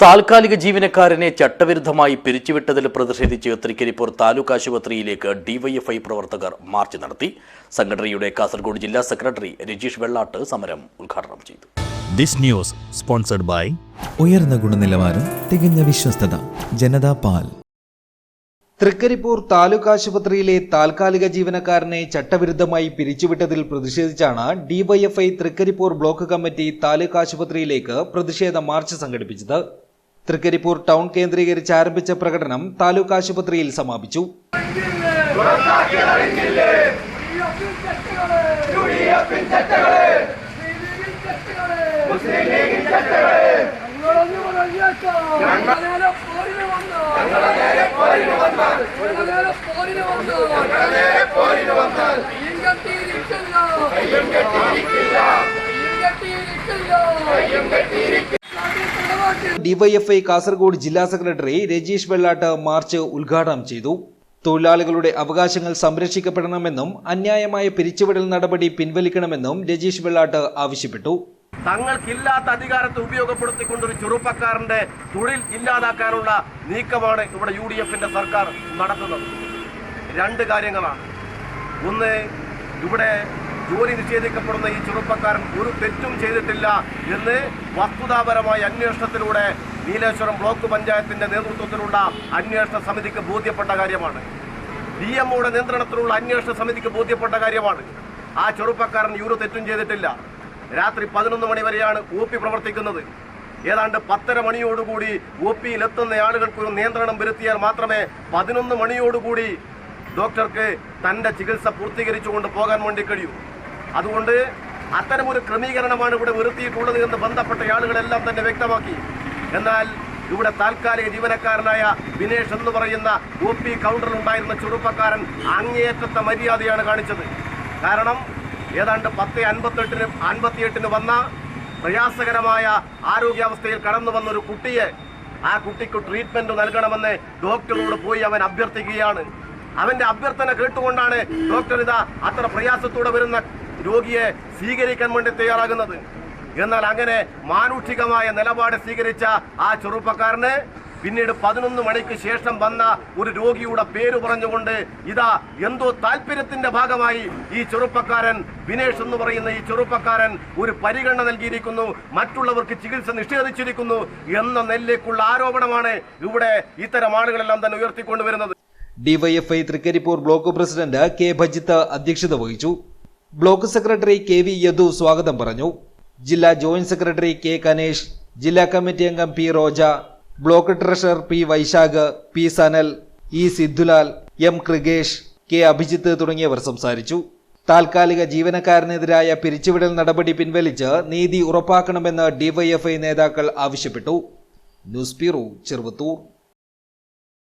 താൽക്കാലിക ജീവനക്കാരനെ ചട്ടവിരുദ്ധമായി പിരിച്ചുവിട്ടതിൽ പ്രതിഷേധിച്ച് തൃക്കരിപ്പൂർ താലൂക്ക് ആശുപത്രിയിലേക്ക് ഡിവൈഎഫ്ഐ പ്രവർത്തകർ മാർച്ച് നടത്തി. സംഘടനയുടെ കാസർഗോഡ് ജില്ലാ സെക്രട്ടറി രജീഷ് വെള്ളാട്ട് സമരം ഉദ്ഘാടനം ചെയ്തു. ദിസ് ന്യൂസ് സ്പോൺസർഡ് ബൈ ഉയർന്ന ഗുണനിലവാരം, തികഞ്ഞ വിശ്വസ്തത, ജനതാ പാൽ. തൃക്കരിപ്പൂർ താലൂക്ക് ആശുപത്രിയിലെ താൽക്കാലിക ജീവനക്കാരനെ ചട്ടവിരുദ്ധമായി പിരിച്ചുവിട്ടതിൽ പ്രതിഷേധിച്ചാണ് ഡിവൈഎഫ്ഐ തൃക്കരിപ്പൂർ ബ്ലോക്ക് കമ്മിറ്റി താലൂക്ക് ആശുപത്രിയിലേക്ക് പ്രതിഷേധ മാർച്ച് സംഘടിപ്പിച്ചത്. തൃക്കരിപ്പൂർ ടൗൺ കേന്ദ്രീകരിച്ച് ആരംഭിച്ച പ്രകടനം താലൂക്ക് ആശുപത്രിയിൽ സമാപിച്ചു. ഡിവൈഎഫ്ഐ കാസർഗോഡ് ജില്ലാ സെക്രട്ടറി രജീഷ് വെള്ളാട്ട് മാർച്ച് ഉദ്ഘാടനം ചെയ്തു. തൊഴിലാളികളുടെ അവകാശങ്ങൾ സംരക്ഷിക്കപ്പെടണമെന്നും അന്യായമായ പിരിച്ചുവിടൽ നടപടി പിൻവലിക്കണമെന്നും രജീഷ് വെള്ളാട്ട് ആവശ്യപ്പെട്ടു. തങ്ങൾക്കില്ലാത്ത അധികാരത്തെ ഉപയോഗപ്പെടുത്തിക്കൊണ്ടൊരു ചെറുപ്പക്കാരന്റെ തൊഴിൽ ഇല്ലാതാക്കാനുള്ള നീക്കമാണ് ഇവിടെ UDFന്റെ സർക്കാർ നടത്തുന്നത്. രണ്ട് കാര്യങ്ങളാണ്. ഒന്ന്, ഇവിടെ ജോലി നിഷേധിക്കപ്പെടുന്ന ഈ ചെറുപ്പക്കാരൻ ഒരു തെറ്റും ചെയ്തിട്ടില്ല എന്ന് വസ്തുതാപരമായ അന്വേഷണത്തിലൂടെ നീലേശ്വരം ബ്ലോക്ക് പഞ്ചായത്തിന്റെ നേതൃത്വത്തിലുള്ള അന്വേഷണ സമിതിക്ക് ബോധ്യപ്പെട്ട കാര്യമാണ്. DMOയുടെ നിയന്ത്രണത്തിലുള്ള അന്വേഷണ സമിതിക്ക് ബോധ്യപ്പെട്ട കാര്യമാണ്. ആ ചെറുപ്പക്കാരൻ ഒരു തെറ്റും ചെയ്തിട്ടില്ല. രാത്രി 11 മണി വരെയാണ് OP പ്രവർത്തിക്കുന്നത്. ഏതാണ്ട് 10:30 മണിയോടുകൂടി OPയിൽ എത്തുന്ന ആളുകൾക്ക് ഒരു നിയന്ത്രണം വരുത്തിയാൽ മാത്രമേ 11 മണിയോടുകൂടി ഡോക്ടർക്ക് തൻ്റെ ചികിത്സ പൂർത്തീകരിച്ചുകൊണ്ട് പോകാൻ വേണ്ടി കഴിയൂ. അതുകൊണ്ട് അത്തരമൊരു ക്രമീകരണമാണ് ഇവിടെ വരുത്തിയിട്ടുള്ളത് എന്ന് ബന്ധപ്പെട്ട ആളുകളെല്ലാം തന്നെ വ്യക്തമാക്കി. എന്നാൽ ഇവിടെ താൽക്കാലിക ജീവനക്കാരനായ വിനേഷ് എന്ന് പറയുന്ന OP കൗണ്ടറിൽ ഉണ്ടായിരുന്ന ചെറുപ്പക്കാരൻ അങ്ങേയറ്റത്തെ മര്യാദയാണ് കാണിച്ചത്. കാരണം ഏതാണ്ട് 10:58 വന്ന പ്രയാസകരമായ ആരോഗ്യാവസ്ഥയിൽ കടന്നു വന്നൊരു കുട്ടിയെ, ആ കുട്ടിക്ക് ട്രീറ്റ്മെന്റ് നൽകണമെന്ന് ഡോക്ടറോട് പോയി അവൻ അഭ്യർത്ഥിക്കുകയാണ്. അവന്റെ അഭ്യർത്ഥന കേട്ടുകൊണ്ടാണ് ഡോക്ടർ അത്ര പ്രയാസത്തോടെ വരുന്ന രോഗിയെ സ്വീകരിക്കാൻ വേണ്ടി തയ്യാറാകുന്നത്. എന്നാൽ അങ്ങനെ മാനുഷികമായ നിലപാട് സ്വീകരിച്ച ആ ചെറുപ്പക്കാരന് പിന്നീട് 11 മണിക്ക് ശേഷം വന്ന ഒരു രോഗിയുടെ പേര് പറഞ്ഞുകൊണ്ട് എന്തോ താല്പര്യത്തിന്റെ ഭാഗമായി ഈ ചെറുപ്പക്കാരൻ വിനേഷ് എന്ന് പറയുന്ന ഈ ചെറുപ്പക്കാരൻ ഒരു പരിഗണന നൽകിയിരിക്കുന്നു, മറ്റുള്ളവർക്ക് ചികിത്സ നിഷേധിച്ചിരിക്കുന്നു എന്ന നിലയിലേക്കുള്ള ആരോപണമാണ് ഇവിടെ ഇത്തരം ആളുകളെല്ലാം തന്നെ ഉയർത്തിക്കൊണ്ടുവരുന്നത്. DYFI Trikaripur block president K Bhajith അധ്യക്ഷത വഹിച്ചു. ബ്ലോക്ക് സെക്രട്ടറി KV യദു സ്വാഗതം പറഞ്ഞു. ജില്ലാ ജോയിന്റ് സെക്രട്ടറി K കനേഷ്, ജില്ലാ കമ്മിറ്റി അംഗം P Roja, block treasurer P Vaishakh, P Sanal, E Sidhulal, M Krigesh, K Abhijith തുടങ്ങിയവർ സംസാരിച്ചു. താൽക്കാലിക ജീവനക്കാരനെതിരായ പിരിച്ചുവിടൽ നടപടി പിൻവലിച്ച് നീതി ഉറപ്പാക്കണമെന്ന് ഡിവൈഎഫ്ഐ നേതാക്കൾ ആവശ്യപ്പെട്ടു. News bureau, Cheruvathur.